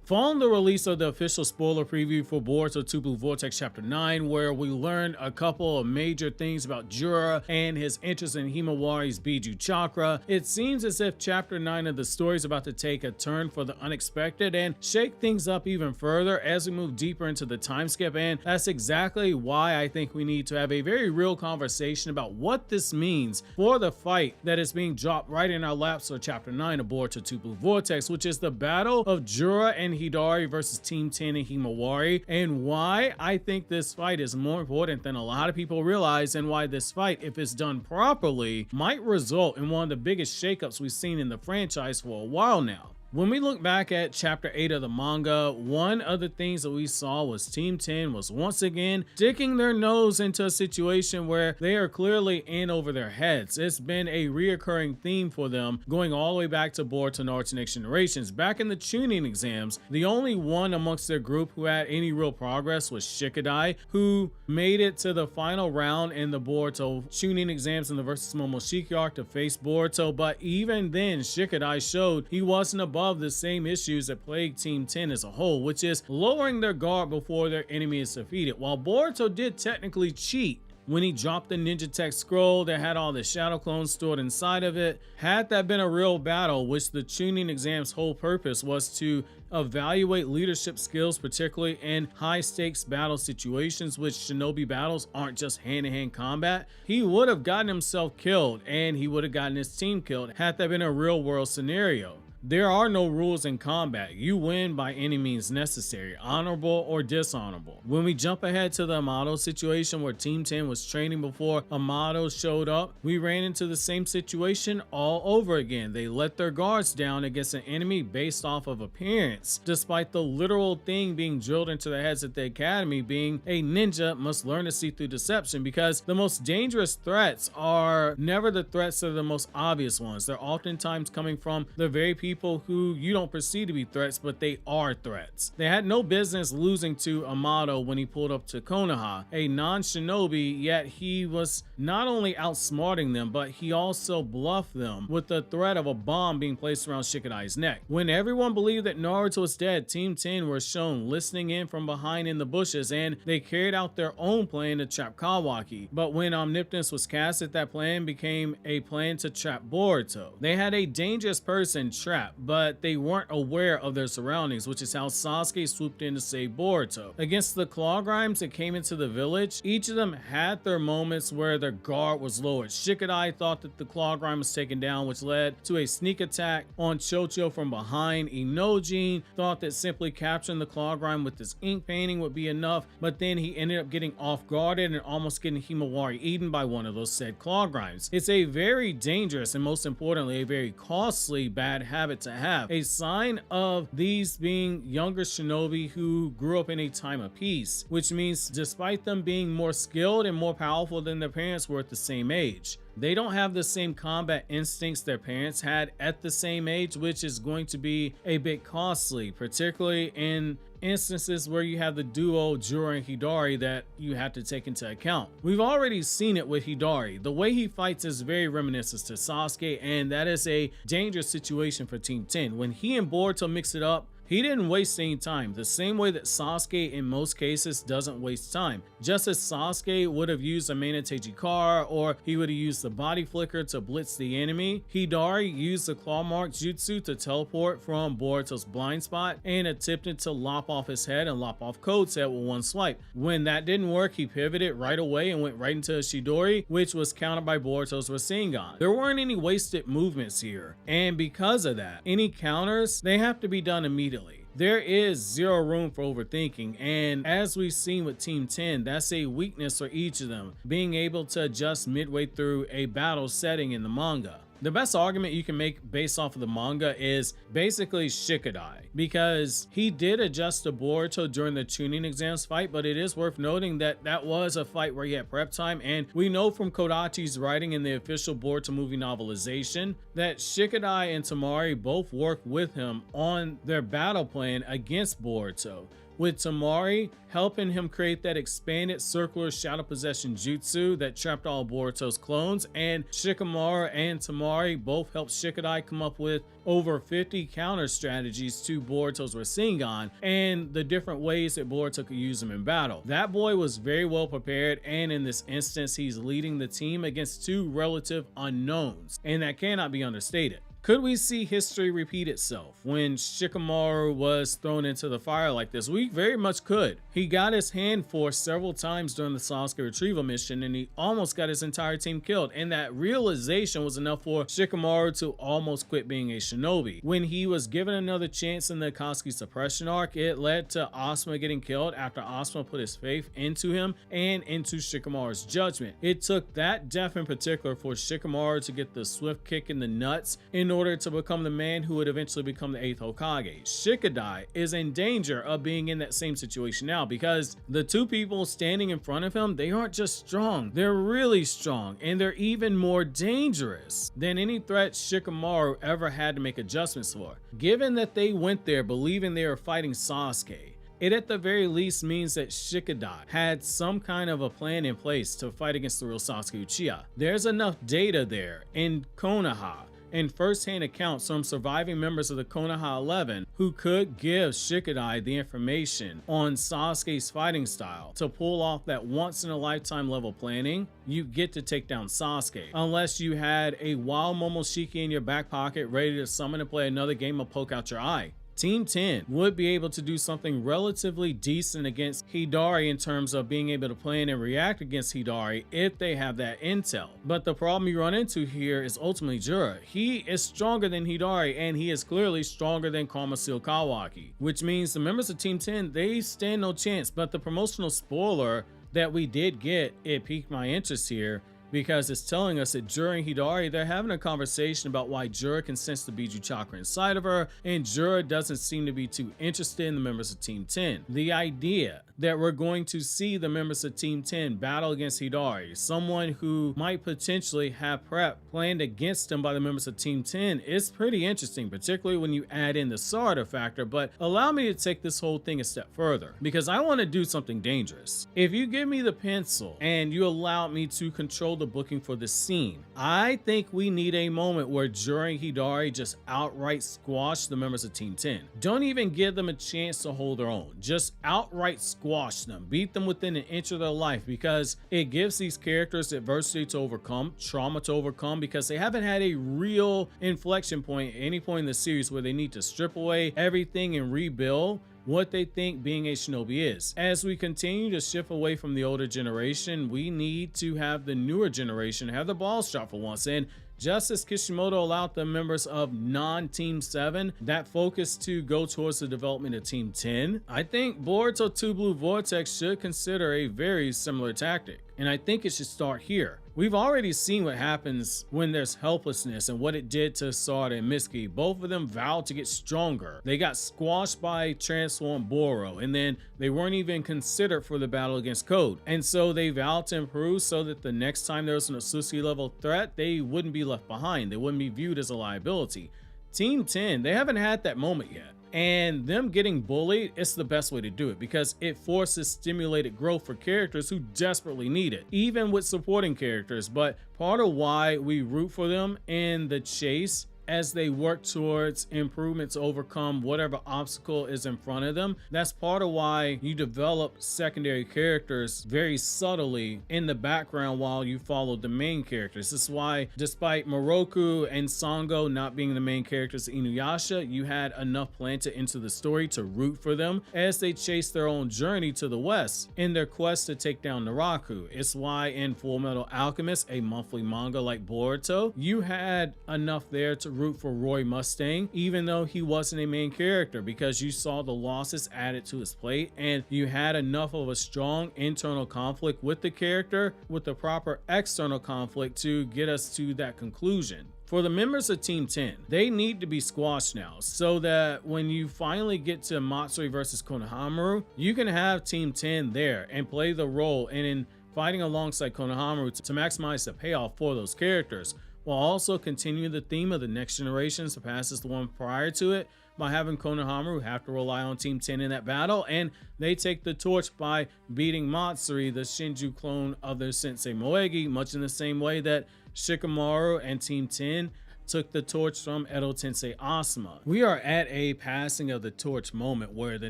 Following the release of the official spoiler preview for Boruto 2 Blue Vortex Chapter 9, where we learned a couple of major things about Jura and his interest in Himawari's Biju chakra, it seems as if Chapter 9 of the story is about to take a turn for the unexpected and shake things up even further as we move deeper into the time skip, and that's exactly why I think we need to have a very real conversation about what this means for the fight that is being dropped right in our laps for Chapter 9 of Boruto 2 Blue Vortex, which is the battle of Jura and Hidari versus Team 10 and Himawari, and why I think this fight is more important than a lot of people realize, and why this fight, if it's done properly, might result in one of the biggest shakeups we've seen in the franchise for a while now. When we look back at Chapter 8 of the manga, one of the things that we saw was Team 10 was once again sticking their nose into a situation where they are clearly in over their heads. It's been a reoccurring theme for them going all the way back to Boruto Naruto Next Generations. Back in the tuning exams, the only one amongst their group who had any real progress was Shikadai, who made it to the final round in the Boruto tuning exams in the versus Momoshiki arc to face Boruto, but even then Shikadai showed he wasn't above the same issues that plague Team 10 as a whole, which is lowering their guard before their enemy is defeated. While Boruto did technically cheat when he dropped the ninja tech scroll that had all the shadow clones stored inside of it, had that been a real battle, which the tuning exam's whole purpose was to evaluate leadership skills, particularly in high stakes battle situations, which shinobi battles aren't just hand-to-hand combat, he would have gotten himself killed and he would have gotten his team killed had that been a real world scenario. There are no rules in combat. You win by any means necessary, honorable or dishonorable. When we jump ahead to the Amato situation where Team 10 was training before Amato showed up, we ran into the same situation all over again. They let their guards down against an enemy based off of appearance, despite the literal thing being drilled into their heads at the academy being a ninja must learn to see through deception, because the most dangerous threats are never the threats that are the most obvious ones. They're oftentimes coming from the very people who you don't perceive to be threats, but they are threats. They had no business losing to Amato when he pulled up to Konoha, a non-shinobi, yet he was not only outsmarting them, but he also bluffed them with the threat of a bomb being placed around Shikadai's neck. When everyone believed that Naruto was dead, Team 10 were shown listening in from behind in the bushes, and they carried out their own plan to trap Kawaki. But when Omnipotence was casted, that plan became a plan to trap Boruto. They had a dangerous person trapped, but they weren't aware of their surroundings, which is how Sasuke swooped in to save Boruto. Against the Claw Grimes that came into the village, each of them had their moments where their guard was lowered. Shikadai thought that the Claw Grime was taken down, which led to a sneak attack on Chocho from behind. Inojin thought that simply capturing the Claw Grime with his ink painting would be enough, but then he ended up getting off guarded and almost getting Himawari eaten by one of those said Claw Grimes. It's a very dangerous and most importantly a very costly bad habit to have, a sign of these being younger shinobi who grew up in a time of peace, which means despite them being more skilled and more powerful than their parents were at the same age, they don't have the same combat instincts their parents had at the same age, which is going to be a bit costly, particularly in instances where you have the duo Jura and Hidari that you have to take into account. We've already seen it with Hidari. The way he fights is very reminiscent to Sasuke, and that is a dangerous situation for Team 10. When he and Boruto mix it up, he didn't waste any time, the same way that Sasuke in most cases doesn't waste time. Just as Sasuke would have used a Minateji Kara, or he would have used the body flicker to blitz the enemy, Hidari used the claw mark jutsu to teleport from Boruto's blind spot and attempted to lop off his head and lop off Code's head with one swipe. When that didn't work, he pivoted right away and went right into Shidori, which was countered by Boruto's Rasengan. There weren't any wasted movements here, and because of that, any counters, they have to be done immediately. There is zero room for overthinking, and as we've seen with Team 10, that's a weakness for each of them, being able to adjust midway through a battle setting in the manga. The best argument you can make based off of the manga is basically Shikadai, because he did adjust to Boruto during the tuning exams fight, but it is worth noting that that was a fight where he had prep time, and we know from Kodachi's writing in the official Boruto movie novelization that Shikadai and Tamari both worked with him on their battle plan against Boruto. with Tamari helping him create that expanded circular shadow possession jutsu that trapped all Boruto's clones, and Shikamaru and Tamari both helped Shikadai come up with over 50 counter strategies to Boruto's Rasengan and the different ways that Boruto could use them in battle. That boy was very well prepared, and in this instance he's leading the team against two relative unknowns, and that cannot be understated. Could we see history repeat itself when Shikamaru was thrown into the fire like this? We very much could. He got his hand forced several times during the Sasuke retrieval mission, and he almost got his entire team killed, and that realization was enough for Shikamaru to almost quit being a shinobi. When he was given another chance in the Akatsuki suppression arc, it led to Asuma getting killed after Asuma put his faith into him and into Shikamaru's judgment. It took that death in particular for Shikamaru to get the swift kick in the nuts in order to become the man who would eventually become the 8th Hokage. Shikadai is in danger of being in that same situation now, because the two people standing in front of him, they aren't just strong, they're really strong, and they're even more dangerous than any threat Shikamaru ever had to make adjustments for. Given that they went there believing they were fighting Sasuke, it at the very least means that Shikadai had some kind of a plan in place to fight against the real Sasuke Uchiha. There's enough data there in Konoha and first-hand accounts from surviving members of the Konoha 11 who could give Shikadai the information on Sasuke's fighting style to pull off that once-in-a-lifetime level planning. You get to take down Sasuke, unless you had a wild Momoshiki in your back pocket ready to summon and play another game of poke out your eye. Team 10 would be able to do something relatively decent against Hidari in terms of being able to plan and react against Hidari if they have that intel. But the problem you run into here is ultimately Jura. He is stronger than Hidari, and he is clearly stronger than Karma Seal Kawaki, which means the members of Team 10, they stand no chance. But the promotional spoiler that we did get, it piqued my interest here, because it's telling us that Jura and Hidari, they're having a conversation about why Jura can sense the Biju chakra inside of her, and Jura doesn't seem to be too interested in the members of Team 10. The idea that we're going to see the members of Team 10 battle against Hidari, someone who might potentially have prep planned against him by the members of Team 10, is pretty interesting, particularly when you add in the Sarada factor. But allow me to take this whole thing a step further, because I want to do something dangerous. If you give me the pencil and you allow me to control the booking for the scene, I think we need a moment where Jura and Hidari just outright squash the members of Team 10. Don't even give them a chance to hold their own. Just outright squash them, beat them within an inch of their life, because it gives these characters adversity to overcome, trauma to overcome, because they haven't had a real inflection point at any point in the series where they need to strip away everything and rebuild what they think being a shinobi is. As we continue to shift away from the older generation, we need to have the newer generation have the balls dropped for once. And just as Kishimoto allowed the members of non-Team 7 that focus to go towards the development of Team 10, I think Boruto 2 Blue Vortex should consider a very similar tactic. And I think it should start here. We've already seen what happens when there's helplessness and what it did to Sarada and Mitsuki. Both of them vowed to get stronger. They got squashed by Transform Boro, and then they weren't even considered for the battle against Code. And so they vowed to improve so that the next time there was an Atsushi level threat, they wouldn't be left behind. They wouldn't be viewed as a liability. Team 10, they haven't had that moment yet. And them getting bullied, it's the best way to do it, because it forces stimulated growth for characters who desperately need it, even with supporting characters. But part of why we root for them in the chase as they work towards improvement to overcome whatever obstacle is in front of them, that's part of why you develop secondary characters very subtly in the background while you follow the main characters. This is why, despite Moroku and Sango not being the main characters of Inuyasha, you had enough planted into the story to root for them as they chase their own journey to the west in their quest to take down Naraku. It's why in Fullmetal Alchemist, a monthly manga like Boruto, you had enough there to root for Roy Mustang, even though he wasn't a main character, because you saw the losses added to his plate and you had enough of a strong internal conflict with the character with the proper external conflict to get us to that conclusion. For the members of Team 10, they need to be squashed now, so that when you finally get to Matsuri versus Konohamaru, you can have Team 10 there and play the role and in fighting alongside Konohamaru to maximize the payoff for those characters. while also continuing the theme of the next generation surpasses the one prior to it by having Konohamaru have to rely on Team 10 in that battle, and they take the torch by beating Matsuri, the Shinju clone of their sensei Moegi, much in the same way that Shikamaru and Team 10 took the torch from Edo Tensei Asuma. We are at a passing of the torch moment where the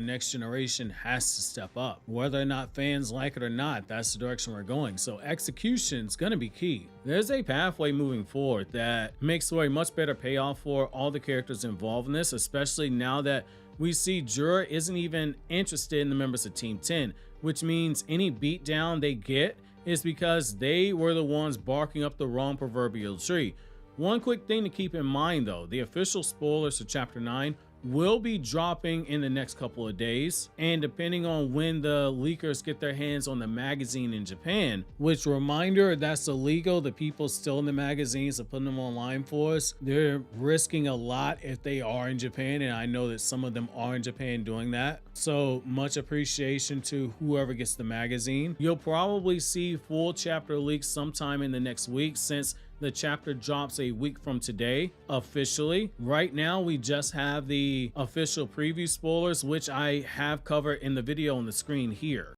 next generation has to step up. Whether or not fans like it or not, that's the direction we're going. So execution is going to be key. There's a pathway moving forward that makes for a much better payoff for all the characters involved in this, especially now that we see Jura isn't even interested in the members of Team 10, which means any beatdown they get is because they were the ones barking up the wrong proverbial tree. One quick thing to keep in mind though, the official spoilers for Chapter 9 will be dropping in the next couple of days, and depending on when the leakers get their hands on the magazine in Japan, which, reminder, that's illegal. The people still in the magazines are putting them online for us. They're risking a lot if they are in Japan, and I know that some of them are in Japan doing that. So much appreciation to whoever gets the magazine. You'll probably see full chapter leaks sometime in the next week, since the chapter drops a week from today officially. Right now we just have the official preview spoilers, which I have covered in the video on the screen here.